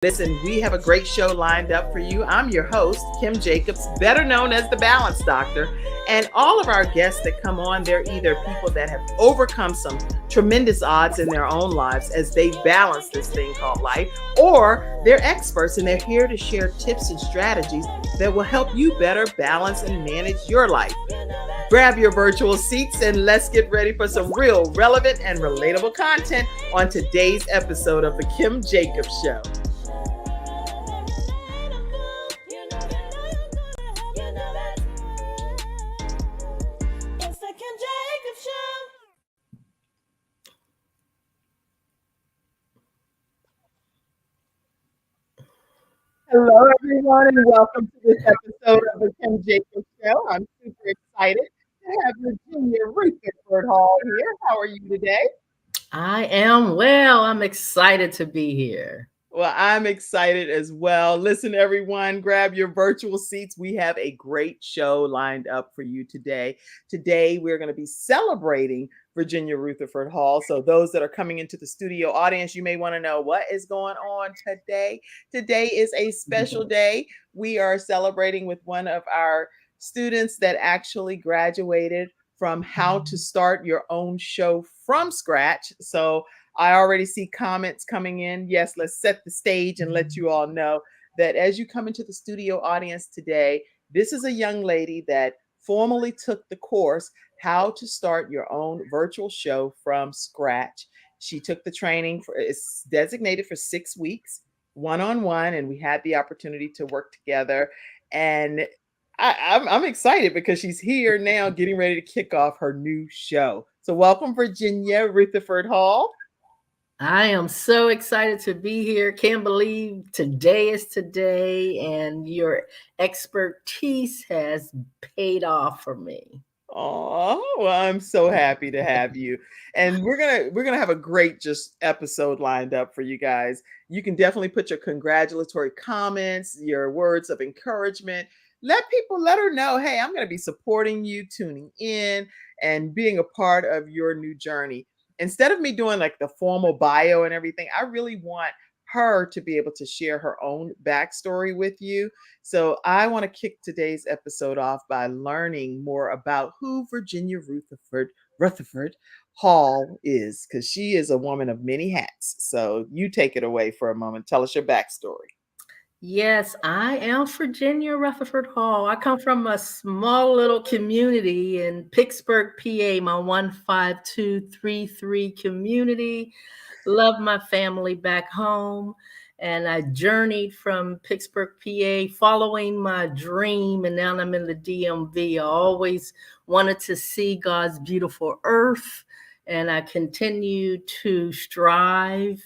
Listen, we have a great show lined up for you. I'm your host, Kim Jacobs, better known as the Balance Doctor. And all of our guests that come on, they're either people that have overcome some tremendous odds in their own lives as they balance this thing called life, or they're experts and they're here to share tips and strategies that will help you better balance and manage your life. Grab your virtual seats and let's get ready for some real, relevant, and relatable content on today's episode of The Kim Jacobs Show. Hello, everyone, and welcome to this episode of the Kim Jacobs Show. I'm super excited to have Virginia Rutherford-Hall here. How are you today? I am well. I'm excited to be here. Well, I'm excited as well. Listen, everyone, grab your virtual seats. We have a great show lined up for you today. Today, we're going to be celebrating Virginia Rutherford-Hall. So those that are coming into the studio audience, you may want to know what is going on today. Today is a special day. We are celebrating with one of our students that actually graduated from How to Start Your Own Show from Scratch. So I already see comments coming in. Yes, let's set the stage and let you all know that as you come into the studio audience today, this is a young lady that formally took the course, How to Start Your Own Virtual Show from Scratch. She took the training, it's designated for 6 weeks, one-on-one, and we had the opportunity to work together. And I'm excited because she's here now getting ready to kick off her new show. So welcome, Virginia Rutherford-Hall. I am so excited to be here. Can't believe today is today, and your expertise has paid off for me. Oh, well, I'm so happy to have you. And we're gonna have a great just episode lined up for you guys. You can definitely put your congratulatory comments, your words of encouragement. Let her know, hey, I'm gonna be supporting you, tuning in, and being a part of your new journey. Instead of me doing like the formal bio and everything, I really want her to be able to share her own backstory with you. So I want to kick today's episode off by learning more about who Virginia Rutherford Hall is, because she is a woman of many hats. So you take it away for a moment. Tell us your backstory. Yes, I am Virginia Rutherford-Hall. I come from a small little community in Pittsburgh, PA, my 15233 community. Love my family back home. And I journeyed from Pittsburgh, PA, following my dream. And now I'm in the DMV. I always wanted to see God's beautiful earth. And I continue to strive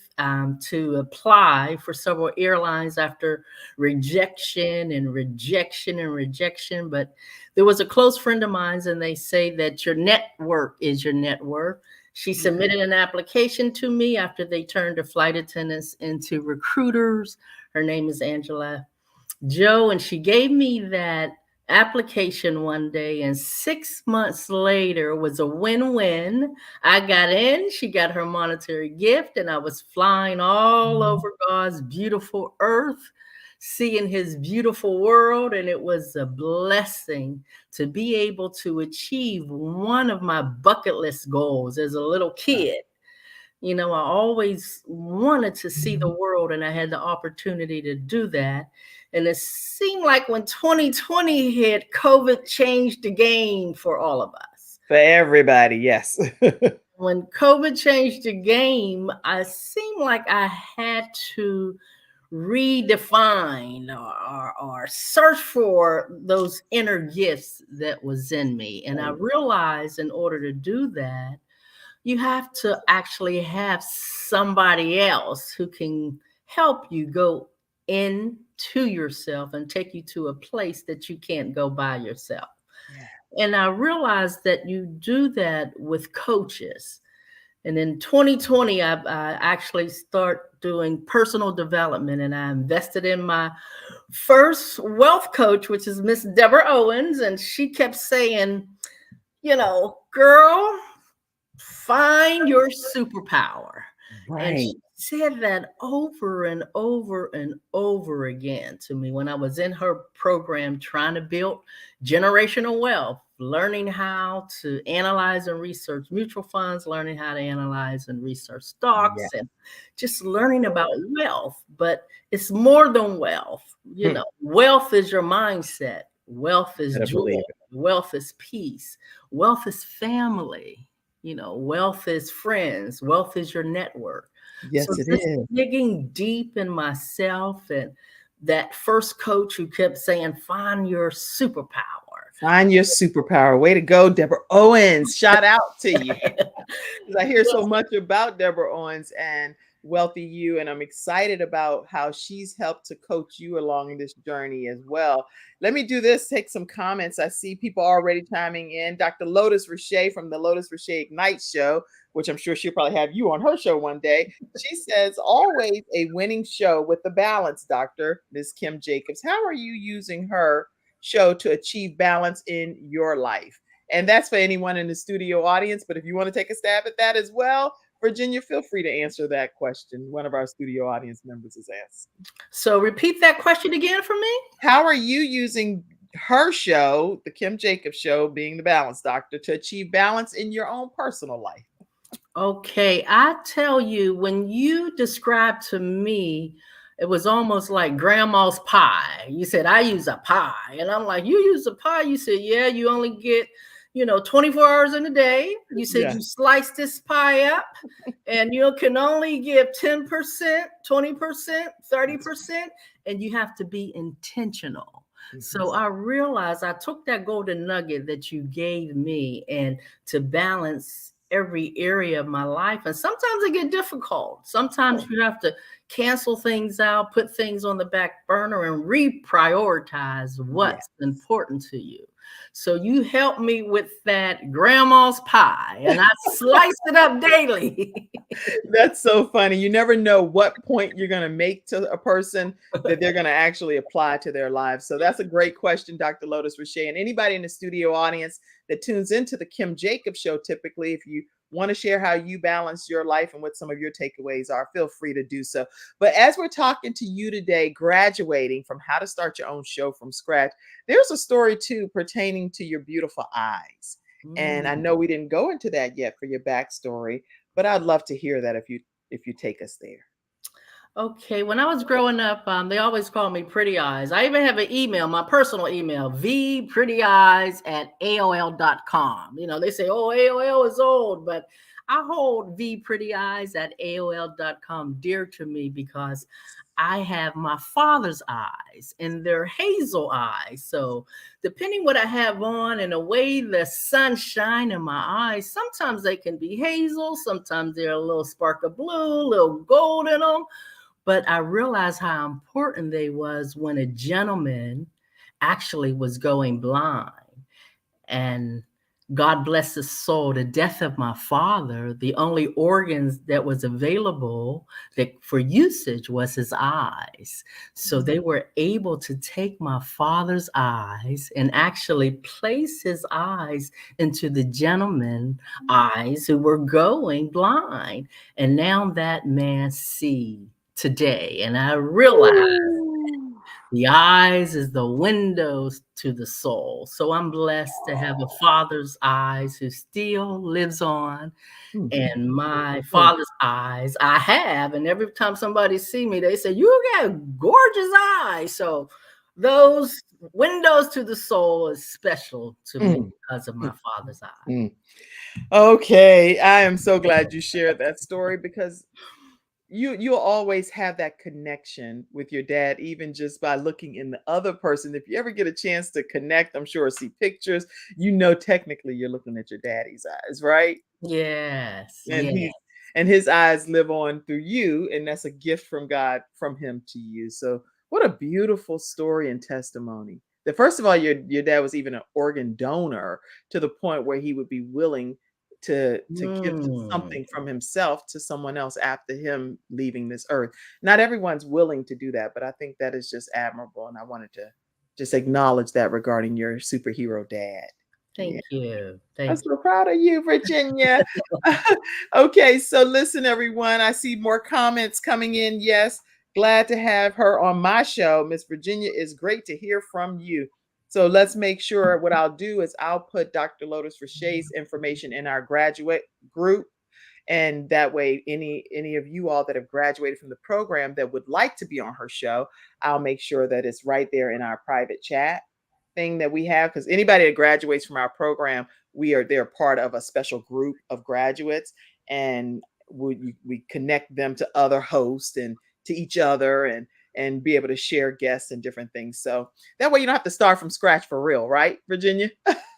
to apply for several airlines after rejection and rejection and rejection. But there was a close friend of mine, and they say that your network is your net worth. She submitted an application to me after they turned her flight attendants into recruiters. Her name is Angela Joe, and she gave me that application one day, and 6 months later was a win-win. I got in, she got her monetary gift, and I was flying all over God's beautiful earth, seeing his beautiful world. And it was a blessing to be able to achieve one of my bucket list goals as a little kid. You know, I always wanted to see the world, and I had the opportunity to do that. And it seemed like when 2020 hit, COVID changed the game for all of us. For everybody, yes. When COVID changed the game, I seemed like I had to redefine or search for those inner gifts that was in me. And I realized in order to do that, you have to actually have somebody else who can help you go into yourself and take you to a place that you can't go by yourself. Yeah. And I realized that you do that with coaches. And in 2020, I actually start doing personal development, and I invested in my first wealth coach, which is Miss Deborah Owens. And she kept saying, you know, girl, find your superpower. Right. And she said that over and over and over again to me when I was in her program trying to build generational wealth, learning how to analyze and research mutual funds, learning how to analyze and research Yeah. stocks, and just learning about wealth. But it's more than wealth. You Hmm. know, wealth is your mindset, wealth is Better joy, believe it. wealth is peace, wealth is family. You know, wealth is friends, wealth is your network. So Yes, it just is. digging deep in myself, and that first coach who kept saying, find your superpower. Find your superpower. Way to go, Deborah Owens. Shout out to you. 'Cause I hear so much about Deborah Owens and Wealthy You, and I'm excited about how she's helped to coach you along this journey as well. Let me do this, take some comments. I see people already chiming in. Dr. Lotus Richey from the Lotus Richey Ignite show, which I'm sure she'll probably have you on her show one day. She says, always a winning show with the balance, Dr. Ms. Kim Jacobs. How are you using her show to achieve balance in your life? And that's for anyone in the studio audience. But if you want to take a stab at that as well, Virginia, feel free to answer that question. One of our studio audience members has asked. So repeat that question again for me. How are you using her show, the Kim Jacobs show, being the balance doctor, to achieve balance in your own personal life? Okay, I tell you, when you described to me, it was almost like grandma's pie. You said, I use a pie. And I'm like, you use a pie? You said, yeah, you only get, 24 hours in a day. You said Yeah. you slice this pie up and you can only give 10%, 20%, That's 30%, and you have to be intentional. mhm. So I realized I took that golden nugget that you gave me and to balance every area of my life. And sometimes it get difficult. Sometimes Sure. you have to cancel things out, put things on the back burner, and reprioritize Yeah. what's important to you. So you helped me with that grandma's pie, and I slice it up daily. That's so funny. You never know what point you're going to make to a person that they're going to actually apply to their lives. So that's a great question, Dr. Lotus Richey. And anybody in the studio audience that tunes into the Kim Jacobs show, typically, if you want to share how you balance your life and what some of your takeaways are, feel free to do so. But as we're talking to you today, graduating from how to start your own show from scratch, there's a story too pertaining to your beautiful eyes. And I Mm. know we didn't go into that yet for your backstory, but I'd love to hear that if you take us there. Okay, when I was growing up, they always called me Pretty Eyes. I even have an email, my personal email, vprettyeyes@aol.com. They say, oh, AOL is old, but I hold vprettyeyes@aol.com dear to me because I have my father's eyes and they're hazel eyes. So depending what I have on and the way the sun shine in my eyes, sometimes they can be hazel, sometimes they're a little spark of blue, a little gold in them. But I realized how important they was when a gentleman actually was going blind. And God bless his soul, the death of my father, the only organs that was available that for usage was his eyes. So they were able to take my father's eyes and actually place his eyes into the gentleman's eyes who were going blind. And now that man see today. And I realized Ooh. the eyes is the windows to the soul. So I'm blessed to have a father's eyes who still lives on, Mm, and my mm. father's eyes I have. And every time somebody see me, they say, you got gorgeous eyes. So those windows to the soul is special to me Mm, because of mm, my father's eyes. mm. Okay, I am so glad you shared that story because you'll always have that connection with your dad, even just by looking in the other person. If you ever get a chance to connect, I'm sure see pictures, technically you're looking at your daddy's eyes, right? Yes, And yeah. his eyes live on through you, and that's a gift from God, from him to you. So what a beautiful story and testimony. That first of all, your dad was even an organ donor to the point where he would be willing to give Mm. something from himself to someone else after him leaving this earth. Not everyone's willing to do that, but I think that is just admirable. And I wanted to just acknowledge that regarding your superhero dad. Yeah. Thank you. I'm Thank so proud of you, Virginia. Okay, so listen, everyone. I see more comments coming in. Yes, glad to have her on my show. Miss Virginia, is great to hear from you. So let's make sure what I'll do is I'll put Dr. Lotus Richey's information in our graduate group. And that way, any of you all that have graduated from the program that would like to be on her show, I'll make sure that it's right there in our private chat thing that we have. Because anybody that graduates from our program, they're part of a special group of graduates, and we connect them to other hosts and to each other, and be able to share guests and different things. So that way you don't have to start from scratch for real, right, Virginia?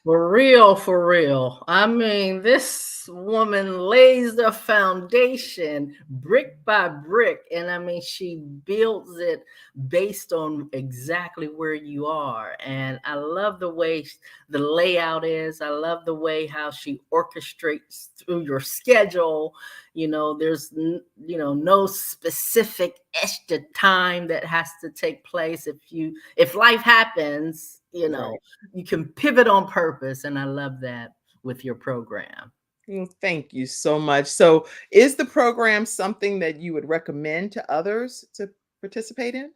For real, for real. I mean, this woman lays the foundation brick by brick. And I mean, she builds it based on exactly where you are. And I love the way the layout is. I love the way how she orchestrates through your schedule. There's, no specific extra time that has to take place. If life happens, Right. you can pivot on purpose. And I love that with your program. Well, thank you so much. So, is the program something that you would recommend to others to participate in?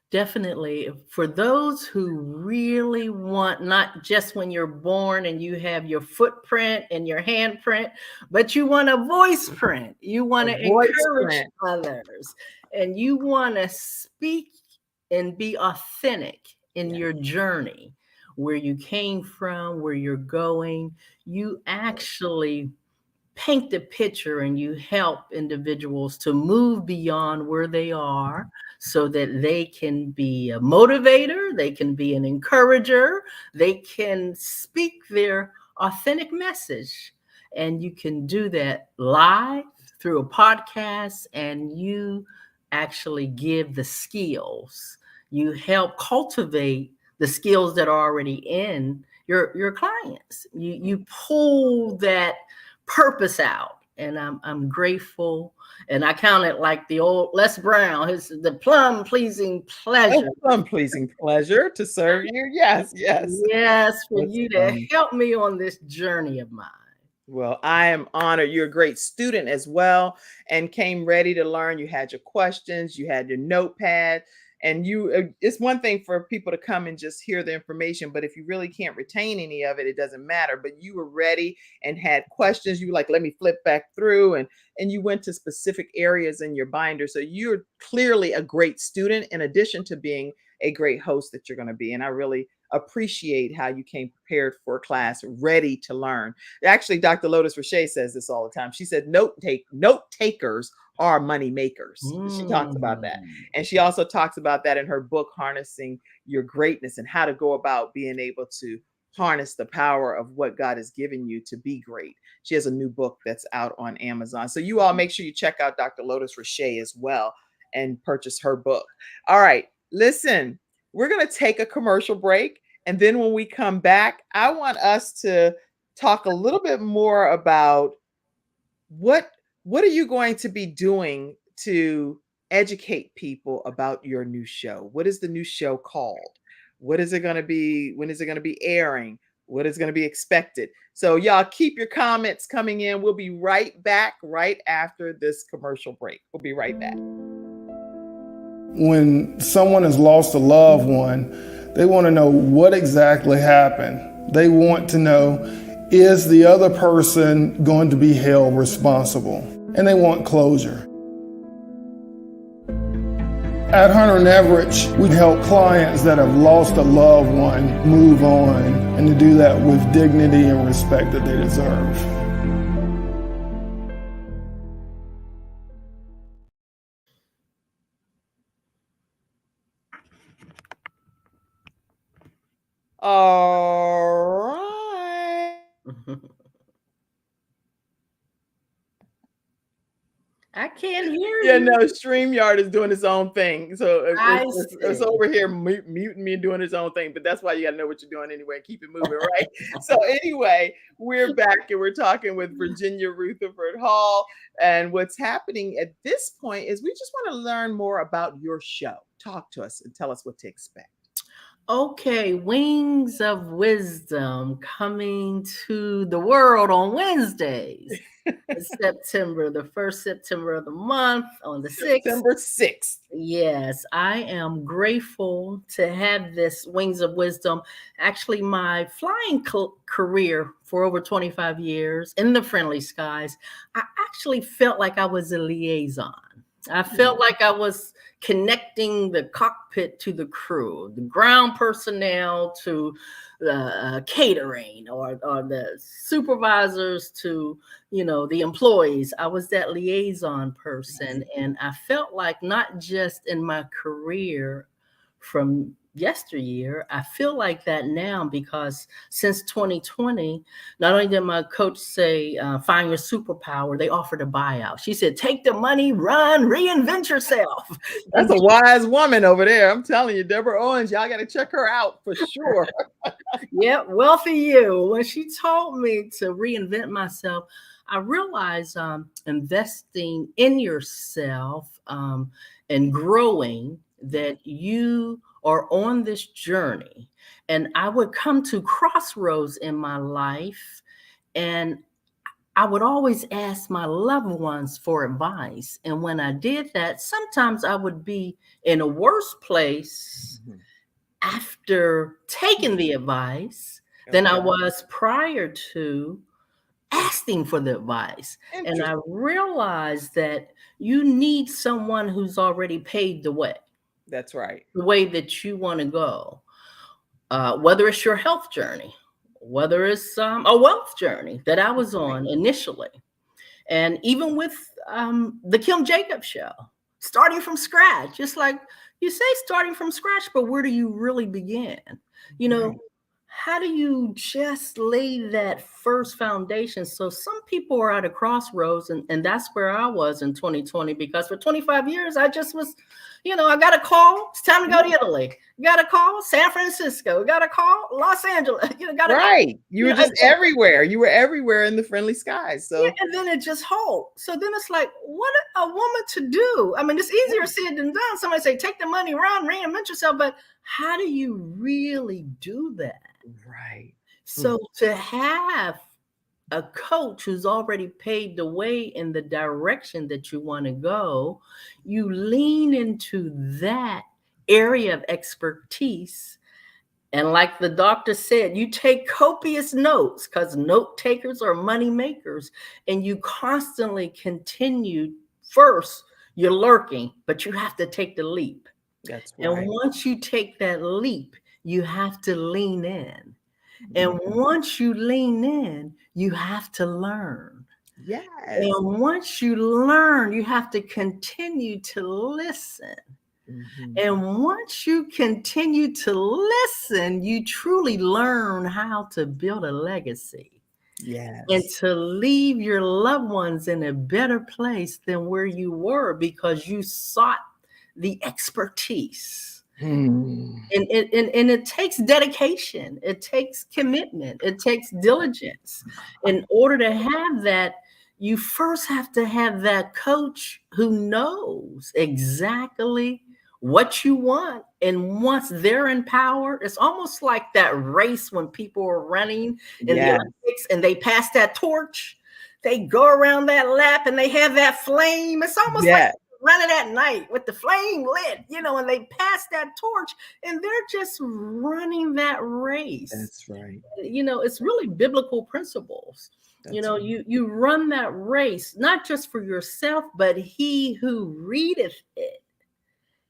Definitely. For those who really want, not just when you're born and you have your footprint and your handprint, but you want a voice print, you want A to voice encourage print. others, and you want to speak and be authentic in Yeah. your journey, where you came from, where you're going. You actually paint the picture and you help individuals to move beyond where they are so that they can be a motivator, they can be an encourager, they can speak their authentic message. And you can do that live through a podcast, and you actually give the skills. You help cultivate the skills that are already in your clients. You pull that purpose out. And I'm grateful. And I count it like the old Les Brown, the plum pleasing Oh, pleasure. some pleasing pleasure to serve you. Yes, yes. Yes, for That's you to funny. help me on this journey of mine. Well, I am honored. You're a great student as well, and came ready to learn. You had your questions, you had your notepad, and it's one thing for people to come and just hear the information, but if you really can't retain any of it, it doesn't matter. But you were ready and had questions. You were like, let me flip back through, and you went to specific areas in your binder. So you're clearly a great student in addition to being a great host that you're going to be. And I really appreciate how you came prepared for class, ready to learn. Actually, Dr. Lotus Richey says this all the time. She said, note takers are money makers. She talks about that. Mm. And she also talks about that in her book, Harnessing Your Greatness, and how to go about being able to harness the power of what God has given you to be great. She has a new book that's out on Amazon. So you all make sure you check out Dr. Lotus Richey as well and purchase her book. All right, listen, we're going to take a commercial break. And then when we come back, I want us to talk a little bit more about what what are you going to be doing to educate people about your new show? What is the new show called? What is it going to be? When is it going to be airing? What is going to be expected? So y'all keep your comments coming in. We'll be right back right after this commercial break. We'll be right back. When someone has lost a loved one, they want to know what exactly happened. They want to know, is the other person going to be held responsible? And they want closure. At Hunter & Everett, we help clients that have lost a loved one move on, and to do that with dignity and respect that they deserve. All right. I can't hear Yeah, you. no, StreamYard is doing its own thing. So I it's see. over here muting me and doing its own thing. But that's why you got to know what you're doing anyway. Keep it moving, right? So anyway, we're back and we're talking with Virginia Rutherford-Hall. And what's happening at this point is we just want to learn more about your show. Talk to us and tell us what to expect. Okay, Wings of Wisdom coming to the world on Wednesdays. It's September, the first September of the month on the 6th. September 6th. Yes, I am grateful to have this Wings of Wisdom. Actually, my flying career for over 25 years in the friendly skies, I actually felt like I was a liaison. I felt like I was connecting the cockpit to the crew, the ground personnel to the catering, or the supervisors to, the employees. I was that liaison person. And I felt like not just in my career from yesteryear, I feel like that now, because since 2020, not only did my coach say, find your superpower, they offered a buyout. She said, take the money, run, reinvent yourself. That's a wise woman over there. I'm telling you, Deborah Owens, y'all got to check her out for sure. Yeah, wealthy you. When she told me to reinvent myself, I realized investing in yourself and growing, that you are on this journey. And I would come to crossroads in my life, and I would always ask my loved ones for advice. And when I did that, sometimes I would be in a worse place after taking the advice than I was prior to asking for the advice. And I realized that you need someone who's already paved the way. That's right. The way that you want to go, whether it's your health journey, whether it's a wealth journey that I was on initially. And even with the Kim Jacobs show, starting from scratch, just like you say, starting from scratch, but where do you really begin? How do you just lay that first foundation? So some people are at a crossroads, and that's where I was in 2020, because for 25 years, I just was, I got a call. It's time to go to Italy. Got a call, San Francisco. Got a call, Los Angeles. Got a right. You were just everywhere. You were everywhere in the friendly skies. So and then it just halts. So then it's like, what a woman to do. I mean, it's easier said than done. Somebody say, take the money, run, reinvent yourself. But how do you really do that? Right. So to have a coach who's already paved the way in the direction that you want to go, you lean into that area of expertise. And like the doctor said, you take copious notes, because note takers are money makers. And you constantly continue. First, you're lurking, but you have to take the leap. That's right. And once you take that leap, you have to lean in. And once you lean in, you have to learn. Yes. And once you learn, you have to continue to listen. And once you continue to listen, you truly learn how to build a legacy. Yes. And to leave your loved ones in a better place than where you were, because you sought the expertise. And it takes dedication. It takes commitment. It takes diligence. In order to have that, you first have to have that coach who knows exactly what you want. And once they're in power, it's almost like that race when people are running in the Olympics and they pass that torch. They go around that lap and they have that flame. It's almost like running at night with the flame lit, and they pass that torch and they're just running that race. That's right. It's really biblical principles. You run that race, not just for yourself, but he who readeth it,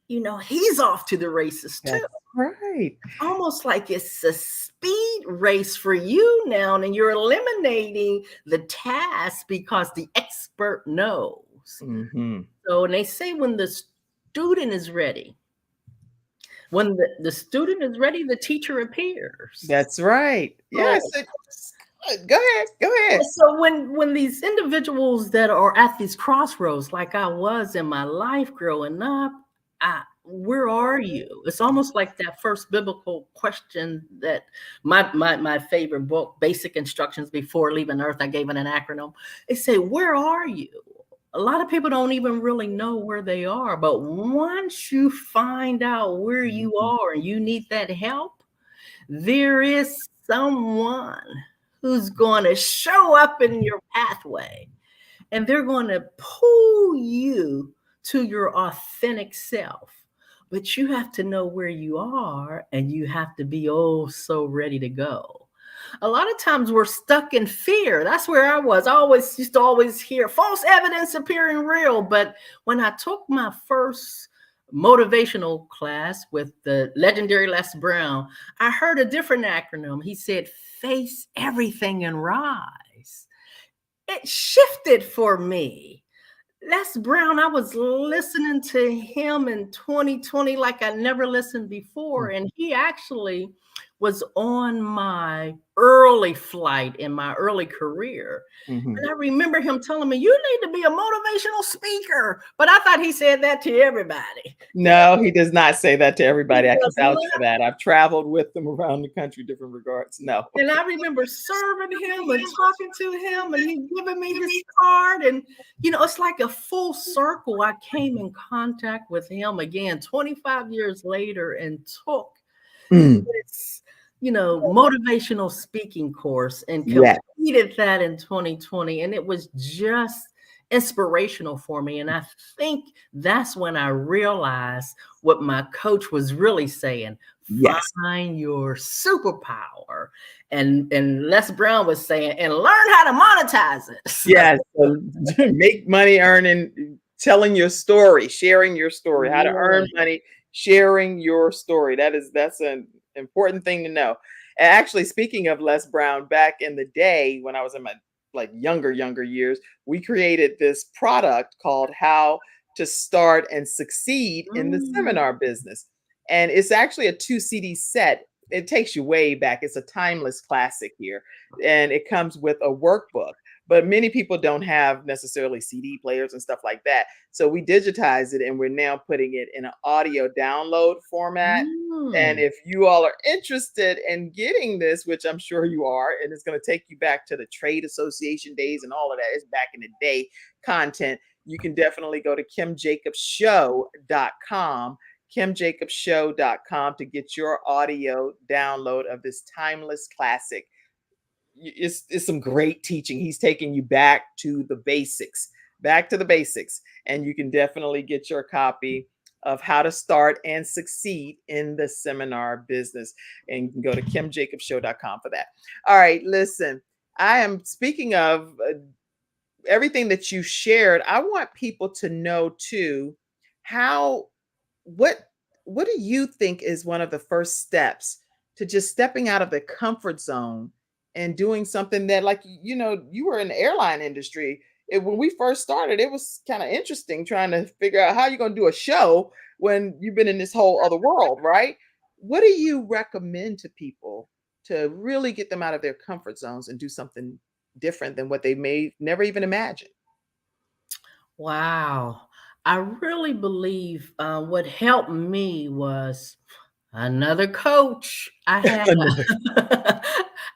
he's off to the races too. That's right. Almost like it's a speed race for you now, and you're eliminating the task because the expert knows. So, and they say when the student is ready, when the student is ready, the teacher appears. That's right. Yes. Go ahead. So when these individuals that are at these crossroads, like I was in my life growing up, where are you? It's almost like that first biblical question that my favorite book, Basic Instructions Before Leaving Earth, I gave it an acronym. It said, where are you? a lot of people don't even really know where they are. But once you find out where you are and you need that help, there is someone who's going to show up in your pathway, and they're going to pull you to your authentic self. But you have to know where you are, and you have to be oh so ready to go. A lot of times we're stuck in fear. That's where I was. I always used to always hear false evidence appearing real. But when I took my first motivational class with the legendary Les Brown, I heard a different acronym. He said, face everything and rise. It shifted for me. Les Brown, I was listening to him in 2020 like I never listened before. And he actually was on my early flight in my early career. Mm-hmm. And I remember him telling me, you need to be a motivational speaker. But I thought he said that to everybody. No, he does not say that to everybody. I can vouch for that. I've traveled with them around the country, different regards. No. And I remember serving him and talking to him, and he giving me his card. And, you know, it's like a full circle. I came in contact with him again 25 years later and took this, you know, motivational speaking course and completed that in 2020. And it was just inspirational for me. And I think that's when I realized what my coach was really saying. Find your superpower. And Les Brown was saying, and learn how to monetize it. Yes. So make money earning, telling your story, sharing your story, how to earn money, sharing your story. That's an important thing to know. And actually, speaking of Les Brown, back in the day when I was in my younger years, we created this product called How to Start and Succeed in the Seminar Business. And it's actually a 2 CD set. It takes you way back. It's a timeless classic here. And it comes with a workbook. But many people don't have necessarily CD players and stuff like that. So we digitized it, and we're now putting it in an audio download format. And if you all are interested in getting this, which I'm sure you are, and it's going to take you back to the trade association days and all of that, it's back in the day content, you can definitely go to kimjacobshow.com, kimjacobshow.com to get your audio download of this timeless classic. It's some great teaching. He's taking you back to the basics, and you can definitely get your copy of How to Start and Succeed in the Seminar Business, and you can go to kimjacobshow.com for that. All right, listen, I am speaking of everything that you shared. I want people to know too, what do you think is one of the first steps to just stepping out of the comfort zone and doing something that, like, you know, you were in the airline industry. When we first started, it was kind of interesting trying to figure out how you're going to do a show when you've been in this whole other world, right? What do you recommend to people to really get them out of their comfort zones and do something different than what they may never even imagine? Wow. I really believe what helped me was another coach.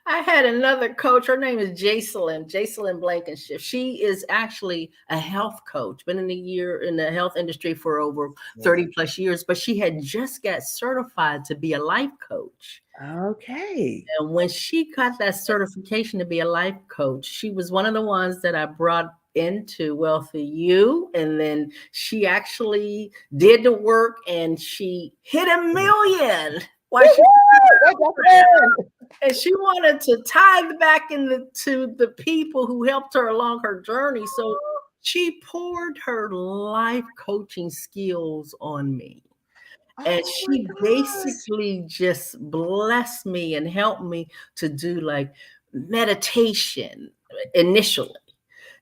I had another coach. Her name is Jacelyn Blankenship. She is actually a health coach, been in the health industry for over 30 plus years, but she had just got certified to be a life coach. Okay. And when she got that certification to be a life coach, she was one of the ones that I brought into Wealthy You. And then she actually did the work, and she hit $1 million. And she wanted to tithe back to the people who helped her along her journey. So she poured her life coaching skills on me. And she basically just blessed me and helped me to do like meditation initially.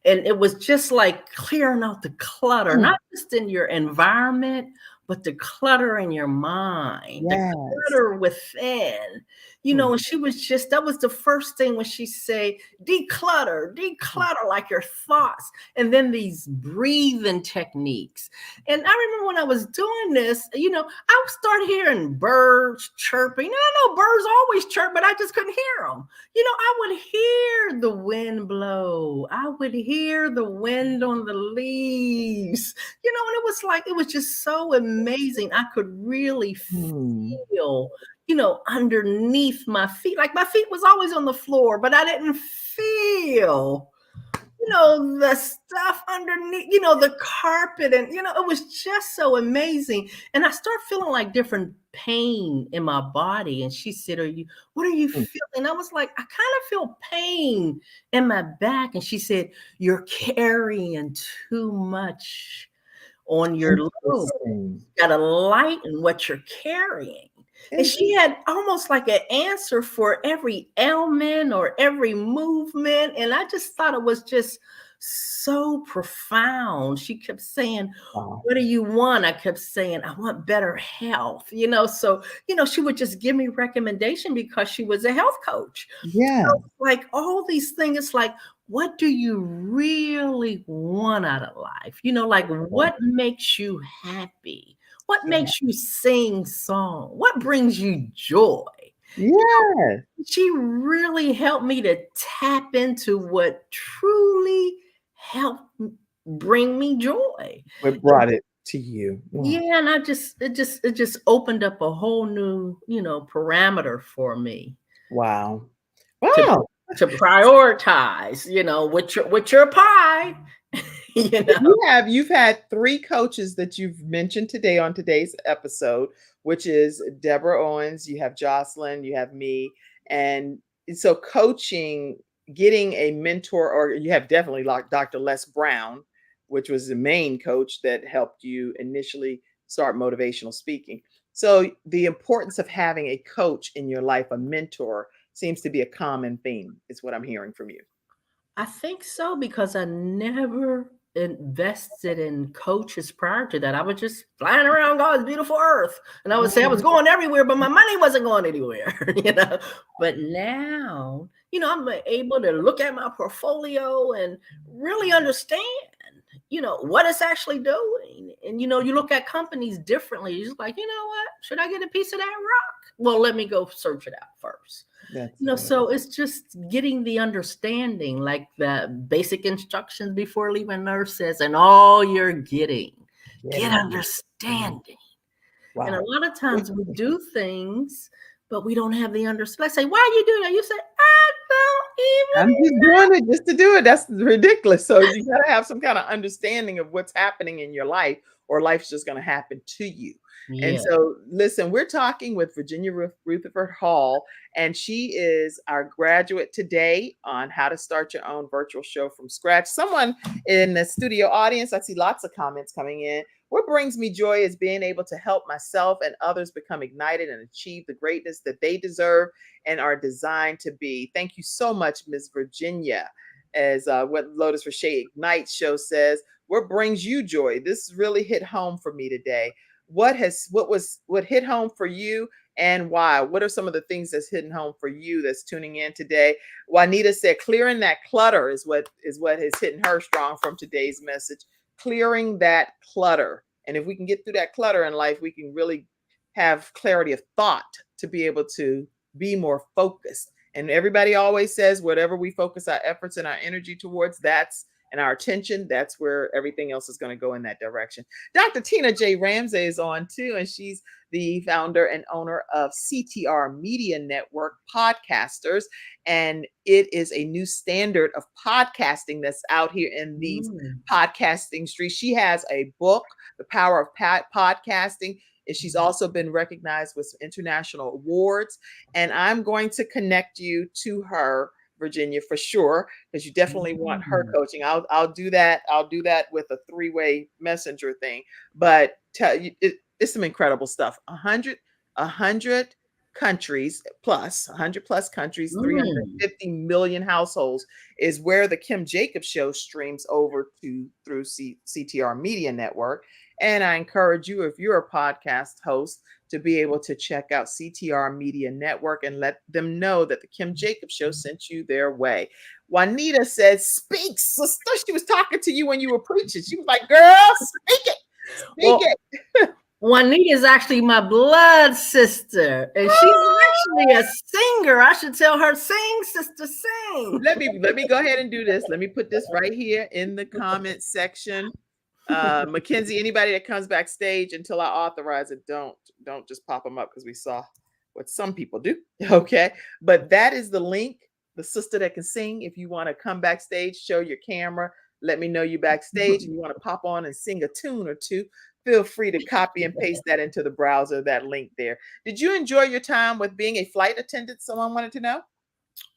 And it was just like clearing out the clutter, not just in your environment, but the clutter in your mind, the clutter within. You know, and she was just, that was the first thing when she said, declutter like your thoughts. And then these breathing techniques. And I remember when I was doing this, you know, I would start hearing birds chirping. And I know birds always chirp, but I just couldn't hear them. You know, I would hear the wind blow. I would hear the wind on the leaves. You know, and it was like, it was just so amazing. I could really feel, you know, underneath my feet. Like my feet was always on the floor, but I didn't feel, you know, the stuff underneath, you know, the carpet. And, you know, it was just so amazing. And I started feeling like different pain in my body. And she said, what are you feeling? I was like, I kind of feel pain in my back. And she said, you're carrying too much on your load. You gotta lighten what you're carrying. And she had almost like an answer for every ailment or every movement. And I just thought it was just so profound. She kept saying, what do you want? I kept saying, I want better health, you know? So, you know, she would just give me recommendation because she was a health coach. Yeah. So, like all these things, it's like, what do you really want out of life? You know, like what makes you happy? What makes you sing song? What brings you joy? Yeah. She really helped me to tap into what truly helped bring me joy. What brought it to you? Yeah, and it just opened up a whole new, you know, parameter for me. Wow. Wow. To prioritize, you know, with your pie. You know, You've had 3 coaches that you've mentioned today on today's episode, which is Deborah Owens, you have Jocelyn, you have me. And so coaching, getting a mentor, or you have definitely like Dr. Les Brown, which was the main coach that helped you initially start motivational speaking. So the importance of having a coach in your life, a mentor, seems to be a common theme, is what I'm hearing from you. I think so, because I never invested in coaches prior to that. I was just flying around God's beautiful earth. And I would say I was going everywhere, but my money wasn't going anywhere, you know. But now, you know, I'm able to look at my portfolio and really understand, you know, what it's actually doing. And, you know, you look at companies differently. You're just like, you know what? Should I get a piece of that rock? Well, let me go search it out first. You know, so it's just getting the understanding, like the basic instructions before leaving nurse says, and all you're getting, get understanding. Wow. And a lot of times we do things, but we don't have the understanding. Let's say, why are you doing that? You say, I'm just doing it just to do it. That's ridiculous. So you got to have some kind of understanding of what's happening in your life, or life's just going to happen to you. Yeah. And so, listen, we're talking with Virginia Rutherford-Hall, and she is our graduate today on how to start your own virtual show from scratch. Someone in the studio audience, I see lots of comments coming in. What brings me joy is being able to help myself and others become ignited and achieve the greatness that they deserve and are designed to be. Thank you so much, Ms. Virginia. As what Lotus Roche Ignite show says, what brings you joy? This really hit home for me today. What hit home for you, and why? What are some of the things that's hitting home for you that's tuning in today? Juanita said, clearing that clutter is what is hitting her strong from today's message. Clearing that clutter. And if we can get through that clutter in life, we can really have clarity of thought to be able to be more focused. And everybody always says, whatever we focus our efforts and our energy towards, and our attention, that's where everything else is going to go in that direction. Dr. Tina J. Ramsey is on too, and she's the founder and owner of CTR Media Network Podcasters. And it is a new standard of podcasting that's out here in these podcasting streets. She has a book, The Power of Podcasting, and she's also been recognized with some international awards. And I'm going to connect you to her, Virginia, for sure, because you definitely want her coaching. I'll do that. I'll do that with a 3-way messenger thing. But it's some incredible stuff. 100 countries plus, 100 plus countries, 350 million households is where the Kim Jacobs show streams over to through CTR Media Network. And I encourage you, if you're a podcast host, to be able to check out CTR Media Network and let them know that the Kim Jacobs Show sent you their way. Juanita says, speak, sister. She was talking to you when you were preaching. She was like, girl, speak it. Speak it. Juanita is actually my blood sister, and she's actually a singer. I should tell her, sing, sister, sing. Let me go ahead and do this. Let me put this right here in the comment section. Mackenzie, anybody that comes backstage until I authorize it, don't just pop them up, because we saw what some people do. Okay, but that is the link. The sister that can sing. If you want to come backstage, show your camera. Let me know you backstage. If you want to pop on and sing a tune or two, feel free to copy and paste that into the browser, that link there. Did you enjoy your time with being a flight attendant? Someone wanted to know.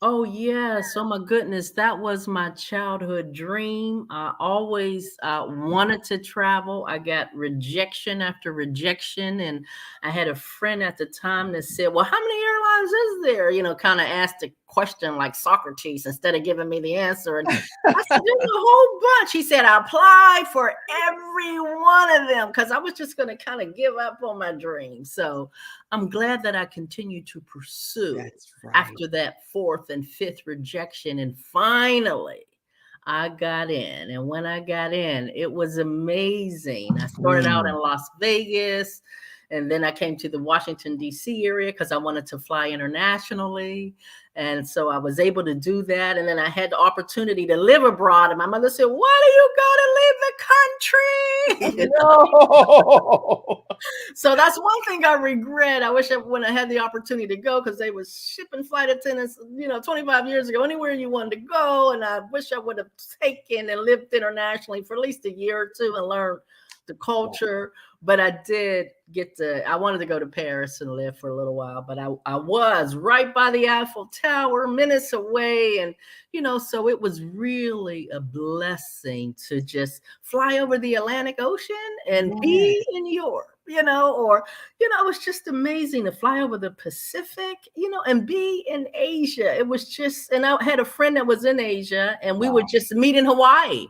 Oh, yes. Oh, my goodness. That was my childhood dream. I always wanted to travel. I got rejection after rejection. And I had a friend at the time that said, well, how many airlines is there? You know, kind of asked a question like Socrates instead of giving me the answer. And I said, there's a whole bunch. He said, I applied for every one of them because I was just going to kind of give up on my dream. So I'm glad that I continued to pursue after that fourth and fifth rejection. And finally, I got in. And when I got in, it was amazing. I started out in Las Vegas, and then I came to the Washington, D.C. area because I wanted to fly internationally. And so I was able to do that. And then I had the opportunity to live abroad. And my mother said, why do you go to leave the country? No. So that's one thing I regret. I wish when I had the opportunity to go, because they was shipping flight attendants, 25 years ago, anywhere you wanted to go. And I wish I would have taken and lived internationally for at least a year or two and learned the culture. But I did I wanted to go to Paris and live for a little while, but I was right by the Eiffel Tower, minutes away. And, so it was really a blessing to just fly over the Atlantic Ocean and be in Europe, it was just amazing to fly over the Pacific, and be in Asia. It was just, and I had a friend that was in Asia, and we would just meet in Hawaii.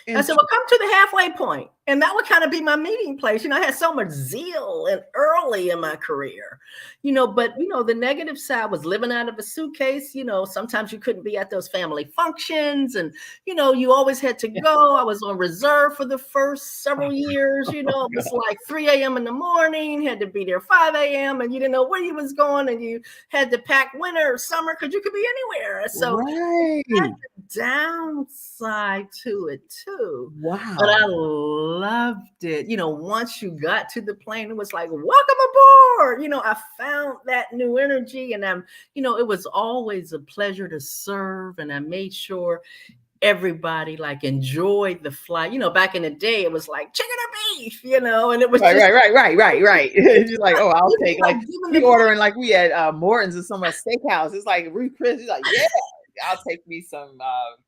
I said, well, come to the halfway point. And that would kind of be my meeting place. I had so much zeal and early in my career, but, the negative side was living out of a suitcase. Sometimes you couldn't be at those family functions, and, you always had to go. I was on reserve for the first several years. It was like 3 a.m. in the morning, had to be there 5 a.m. and you didn't know where you was going, and you had to pack winter or summer because you could be anywhere. So that's the downside to it too. Wow. But I loved it. Once you got to the plane, it was like, welcome aboard. I found that new energy, and it was always a pleasure to serve. And I made sure everybody enjoyed the flight. Back in the day, it was like chicken or beef, and it was right. You're like, oh, I'll take we ordering we had Morton's or some steakhouse. It's like Ruth Chris. He's like, yeah. I'll take me some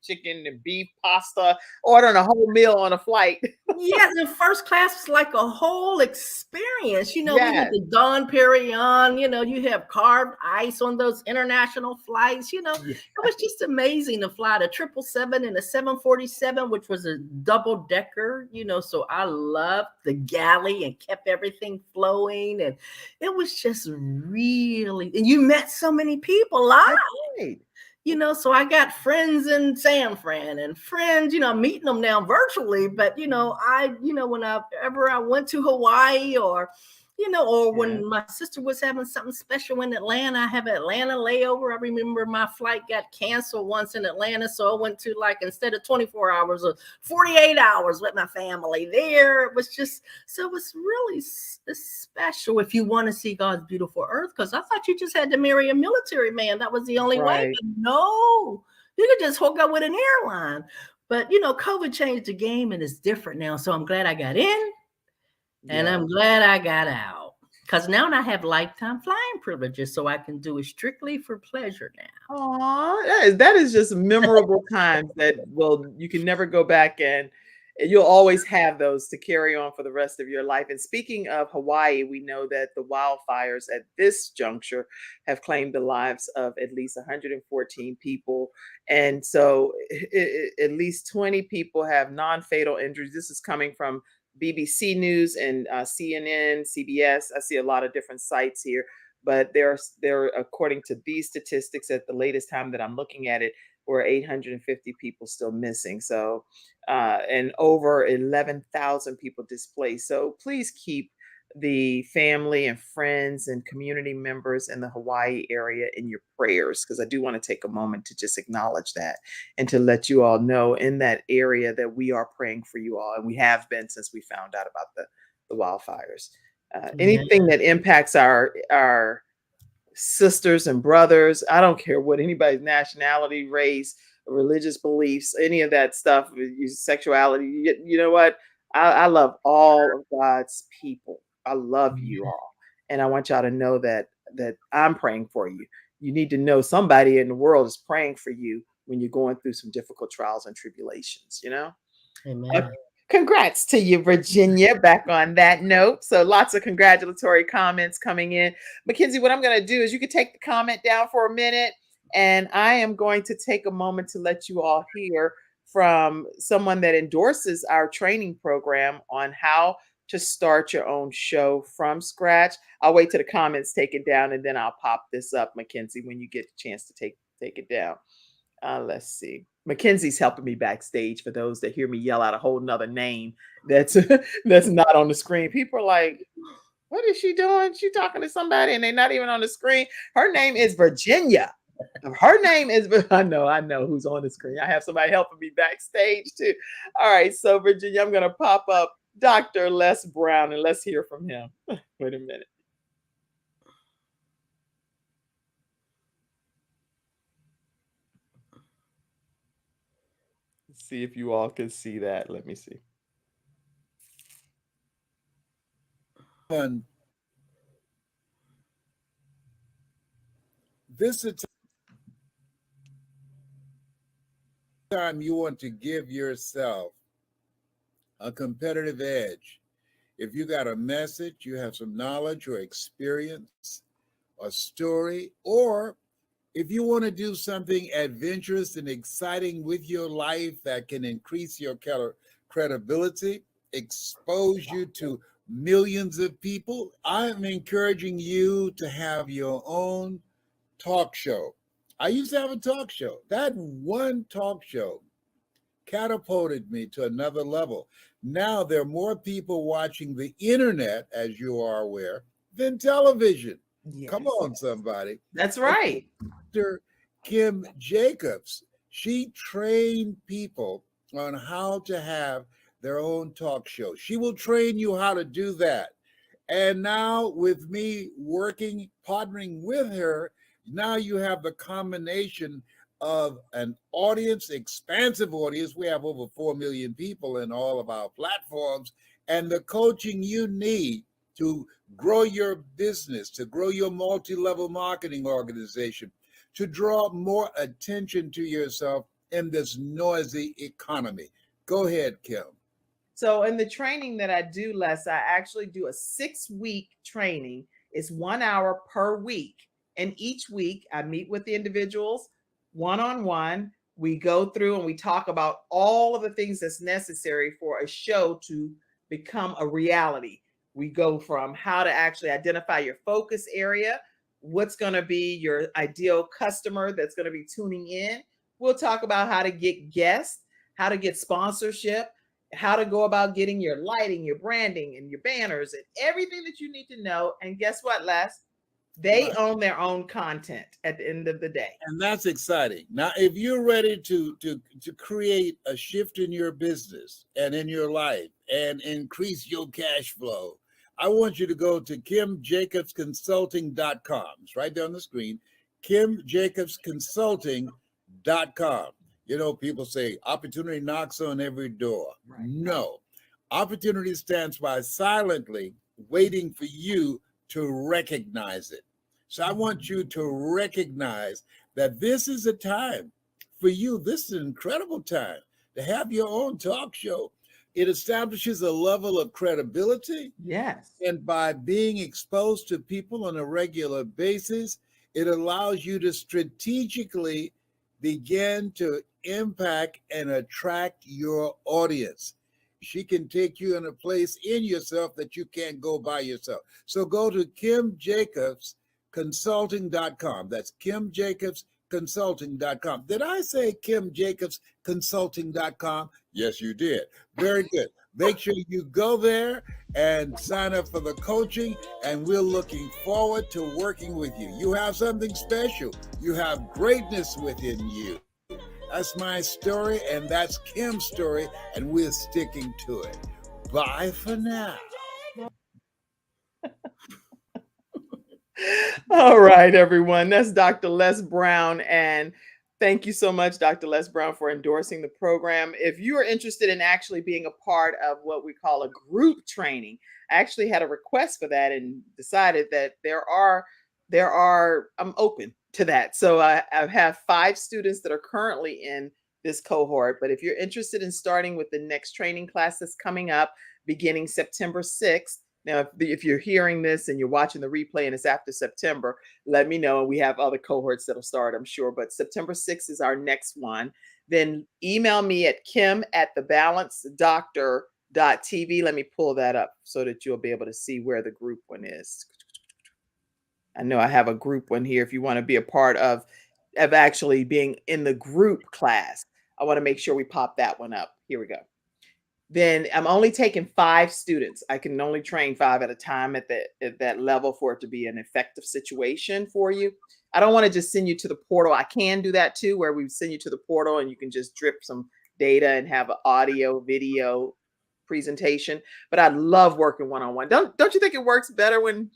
chicken and beef pasta, ordering a whole meal on a flight. Yeah, the first class was like a whole experience. We had the Don Perignon, you have carved ice on those international flights. It was just amazing to fly the 777 and the 747, which was a double decker, so I loved the galley and kept everything flowing. And it was just really, and you met so many people live. Right. So I got friends in San Fran and friends, I'm meeting them now virtually, but, whenever I went to Hawaii or when my sister was having something special in Atlanta, I have Atlanta layover. I remember my flight got canceled once in Atlanta. So I went to instead of 24 hours or 48 hours with my family there. It was just, so it was really special if you want to see God's beautiful earth. Because I thought you just had to marry a military man. That was the only way. But no, you could just hook up with an airline. But, COVID changed the game and it's different now. So I'm glad I got in. And I'm glad I got out, because now I have lifetime flying privileges, so I can do it strictly for pleasure now. Aww, that is just memorable times that you can never go back, and you'll always have those to carry on for the rest of your life. And speaking of Hawaii, we know that the wildfires at this juncture have claimed the lives of at least 114 people. And so at least 20 people have non-fatal injuries. This is coming from BBC News and CNN, CBS. I see a lot of different sites here, but there, according to these statistics, at the latest time that I'm looking at it, were 850 people still missing. So, and over 11,000 people displaced. So please keep the family and friends and community members in the Hawaii area in your prayers, because I do want to take a moment to just acknowledge that and to let you all know in that area that we are praying for you all, and we have been since we found out about the wildfires. Anything that impacts our sisters and brothers, I don't care what anybody's nationality, race, religious beliefs, any of that stuff, sexuality, you know what? I love all of God's people. I love you all. And I want y'all to know that I'm praying for you. You need to know somebody in the world is praying for you when you're going through some difficult trials and tribulations, you know? Amen. Congrats to you, Virginia, back on that note. So lots of congratulatory comments coming in. Mackenzie, what I'm going to do is you can take the comment down for a minute, and I am going to take a moment to let you all hear from someone that endorses our training program on how to start your own show from scratch. I'll wait till the comments take it down, and then I'll pop this up, Mackenzie, when you get a chance to take it down. Let's see. Mackenzie's helping me backstage for those that hear me yell out a whole nother name that's that's not on the screen. People are like, what is she doing? She talking to somebody and they're not even on the screen. Her name is Virginia. Her name is, I know who's on the screen. I have somebody helping me backstage too. All right, so Virginia, I'm going to pop up Dr. Les Brown and let's hear from him. Wait a minute. See if you all can see that. Let me see. This is time you want to give yourself a competitive edge. If you got a message, you have some knowledge or experience, a story, or if you want to do something adventurous and exciting with your life that can increase your credibility, expose you to millions of people, I'm encouraging you to have your own talk show. I used to have a talk show. That one talk show catapulted me to another level. Now there are more people watching the internet, as you are aware, than television. Yes. Come on, somebody. That's right. Dr. Kim Jacobs, she trained people on how to have their own talk show. She will train you how to do that. And now with me working, partnering with her, now you have the combination of an audience, expansive audience. We have over 4 million people in all of our platforms, and the coaching you need to grow your business, to grow your multi-level marketing organization, to draw more attention to yourself in this noisy economy. Go ahead, Kim. So in the training that I do, Les, I actually do a 6-week training. It's 1 hour per week. And each week I meet with the individuals one-on-one. We go through and we talk about all of the things that's necessary for a show to become a reality. We go from how to actually identify your focus area, what's going to be your ideal customer that's going to be tuning in. We'll talk about how to get guests, how to get sponsorship, how to go about getting your lighting, your branding, and your banners, and everything that you need to know. And guess what, Les? They own their own content at the end of the day. And that's exciting. Now, if you're ready to create a shift in your business and in your life and increase your cash flow, I want you to go to KimJacobsConsulting.com. It's right there on the screen, KimJacobsConsulting.com. You know, people say opportunity knocks on every door. Right. No, opportunity stands by silently waiting for you to recognize it. So I want you to recognize that this is a time for you. This is an incredible time to have your own talk show. It establishes a level of credibility. Yes. And by being exposed to people on a regular basis, it allows you to strategically begin to impact and attract your audience. She can take you in a place in yourself that you can't go by yourself. So go to KimJacobsConsulting.com. That's KimJacobsConsulting.com. Did I say KimJacobsConsulting.com? Yes, you did. Very good. Make sure you go there and sign up for the coaching, and we're looking forward to working with you. You have something special. You have greatness within you. That's my story, and that's Kim's story, and we're sticking to it. Bye for now. All right, everyone. That's Dr. Les Brown. And thank you so much, Dr. Les Brown, for endorsing the program. If you are interested in actually being a part of what we call a group training, I actually had a request for that and decided that I'm open to that. So I have 5 students that are currently in this cohort. But if you're interested in starting with the next training class that's coming up beginning September 6th, now, if you're hearing this and you're watching the replay and it's after September, let me know. We have other cohorts that'll start, I'm sure. But September 6th is our next one. Then email me at kim@thebalancedoctor.tv. Let me pull that up so that you'll be able to see where the group one is. I know I have a group one here if you want to be a part of actually being in the group class. I want to make sure we pop that one up. Here we go. Then I'm only taking 5 students. I can only train 5 at a time at that level for it to be an effective situation for you. I don't want to just send you to the portal. I can do that too, where we send you to the portal and you can just drip some data and have an audio, video presentation. But I love working one-on-one. Don't you think it works better when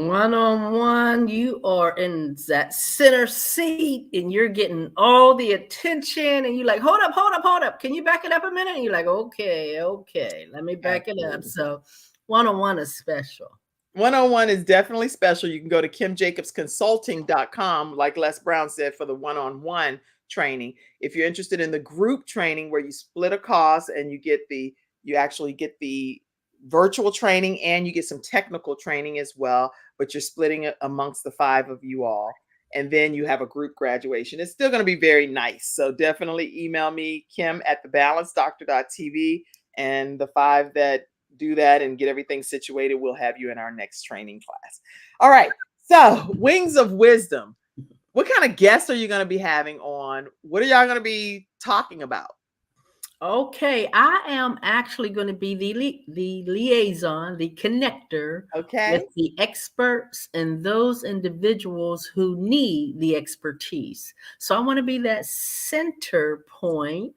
one-on-one, you are in that center seat and you're getting all the attention and you're like, hold up. Can you back it up a minute? And you're like, okay, let me back it up. So one-on-one is special. One-on-one is definitely special. You can go to KimJacobsConsulting.com, like Les Brown said, for the one-on-one training. If you're interested in the group training where you split a cost and you actually get the virtual training and you get some technical training as well, but you're splitting it amongst the 5 of you all. And then you have a group graduation. It's still going to be very nice. So definitely email me, kim@thebalancedoctor.tv. And the 5 that do that and get everything situated, we'll have you in our next training class. All right. So Wings of Wisdom. What kind of guests are you going to be having on? What are y'all going to be talking about? Okay, I am actually going to be the liaison, the connector with the experts and those individuals who need the expertise. So I want to be that center point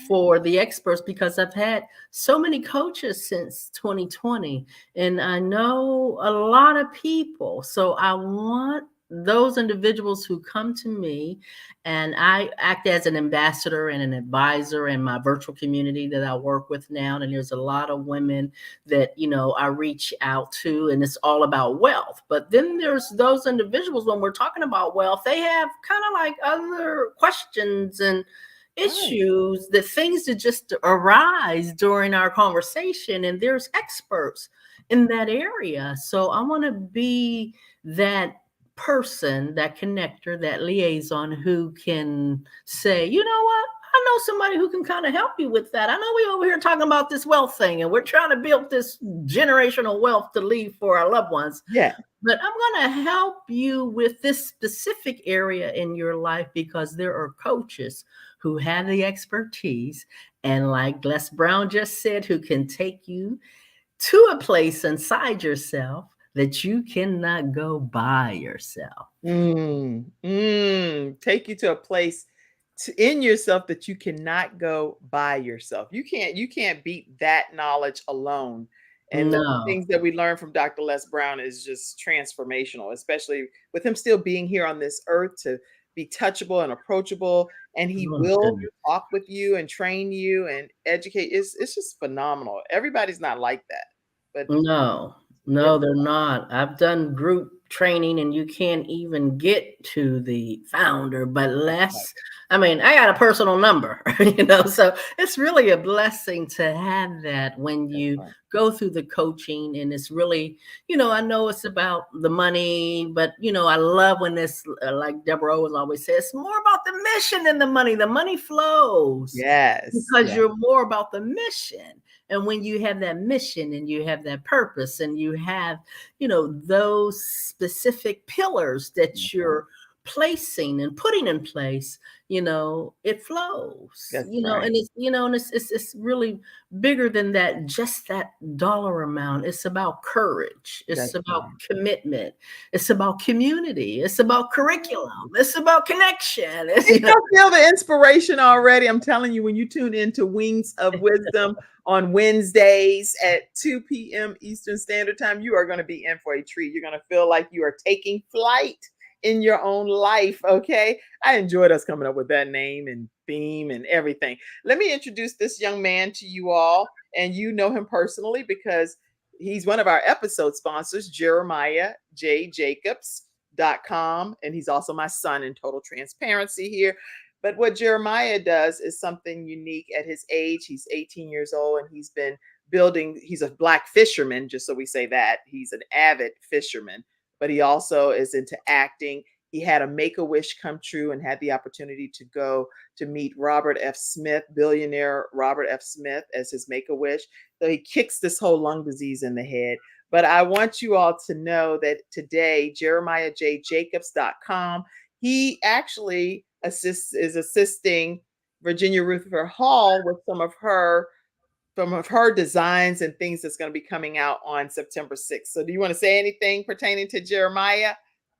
for the experts because I've had so many coaches since 2020 and I know a lot of people. So I want those individuals who come to me, and I act as an ambassador and an advisor in my virtual community that I work with now. And there's a lot of women that, I reach out to, and it's all about wealth. But then there's those individuals, when we're talking about wealth, they have kind of like other questions and issues, that things that just arise during our conversation. And there's experts in that area. So I want to be that person, that connector, that liaison who can say, you know what, I know somebody who can kind of help you with that. I know we over here talking about this wealth thing and we're trying to build this generational wealth to leave for our loved ones. Yeah. But I'm going to help you with this specific area in your life because there are coaches who have the expertise. And like Les Brown just said, who can take you to a place inside yourself that you cannot go by yourself. Take you to a place in yourself that you cannot go by yourself. You can't beat that knowledge alone. And the things that we learn from Dr. Les Brown is just transformational, especially with him still being here on this earth to be touchable and approachable. And he will talk with you and train you and educate. It's just phenomenal. Everybody's not like that. But No, they're not. I've done group training and you can't even get to the founder, but I mean, I got a personal number, so it's really a blessing to have that when you go through the coaching. And it's really, I know it's about the money, but, I love when it's like Deborah Owens always says, it's more about the mission than the money. The money flows. Yes. Because you're more about the mission. And when you have that mission and you have that purpose and you have, those specific pillars that you're placing and putting in place, it flows. That's And right. it's, and it's really bigger than that, just that dollar amount. It's about courage. It's That's about right. commitment. It's about community. It's about curriculum. It's about connection. It's, You don't feel the inspiration already. I'm telling you, when you tune into Wings of Wisdom on Wednesdays at 2 p.m. Eastern Standard Time, you are going to be in for a treat. You're going to feel like you are taking flight in your own life. Okay. I enjoyed us coming up with that name and theme and everything. Let me introduce this young man to you all. And you know him personally because he's one of our episode sponsors, Jeremiah J. Jacobs.com. And he's also my son in total transparency here. But what Jeremiah does is something unique at his age. He's 18 years old and he's been building, he's a Black fisherman, just so we say that. He's an avid fisherman, but he also is into acting. He had a Make-A-Wish come true and had the opportunity to go to meet Robert F. Smith, billionaire Robert F. Smith, as his Make-A-Wish. So he kicks this whole lung disease in the head. But I want you all to know that today, JeremiahJJacobs.com, he actually is assisting Virginia Rutherford-Hall with some of her designs and things that's going to be coming out on September 6th. So do you want to say anything pertaining to Jeremiah?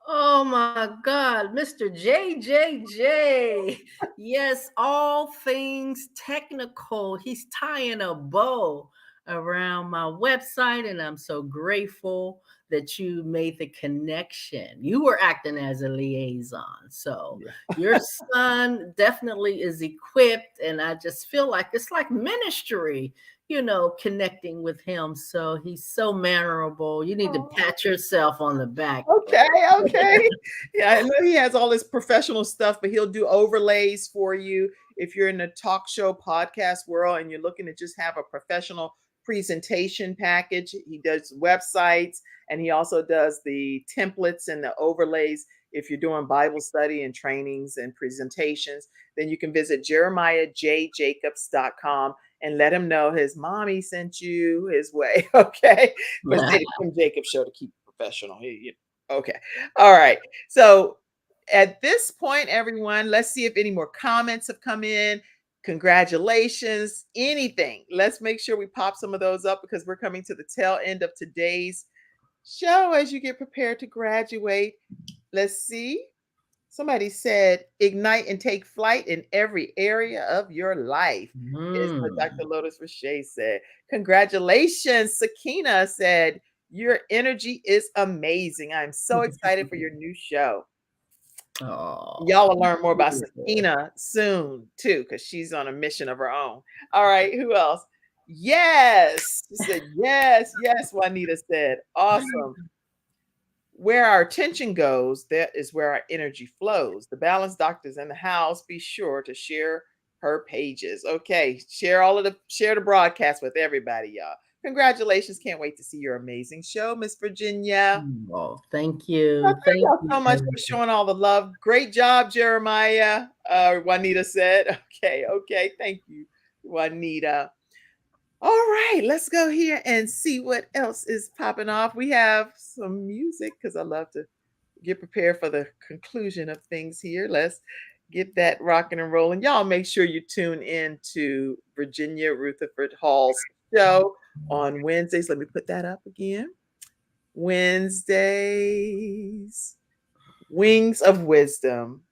Oh my God, Mr. JJJ. Yes, all things technical. He's tying a bow around my website, and I'm so grateful that you made the connection. You were acting as a liaison. So your son definitely is equipped, and I just feel like it's like ministry, connecting with him. So he's so mannerable. You need to pat yourself on the back. Okay. Yeah, I know he has all this professional stuff, but he'll do overlays for you. If you're in the talk show podcast world and you're looking to just have a professional presentation package, he does websites and he also does the templates and the overlays. If you're doing Bible study and trainings and presentations, then you can visit JeremiahJJacobs.com and let him know his mommy sent you his way. Okay. But say the Kim Jacobs show to keep it professional. Okay. All right. So at this point, everyone, let's see if any more comments have come in. Congratulations, anything. Let's make sure we pop some of those up because we're coming to the tail end of today's show as you get prepared to graduate. Let's see. Somebody said, ignite and take flight in every area of your life. Is what Dr. Lotus Rashay said. Congratulations. Sakina said, your energy is amazing. I'm so excited for your new show. Y'all will learn more about Sakina soon, too, because she's on a mission of her own. All right, who else? Yes. She said, yes, Juanita said. Awesome. Where our attention goes, that is where our energy flows. The Balanced Doctor's in the house. Be sure to share her pages. Okay, share the broadcast with everybody, y'all. Congratulations. Can't wait to see your amazing show, Miss Virginia. Oh, thank you. Thank you so much for showing all the love. Great job, Jeremiah. Juanita said. Okay. Thank you, Juanita. All right, let's go here and see what else is popping off. We have some music because I love to get prepared for the conclusion of things here. Let's get that rocking and rolling. Y'all make sure you tune in to Virginia Rutherford-Hall's show on Wednesdays. Let me put that up again. Wednesdays, Wings of Wisdom.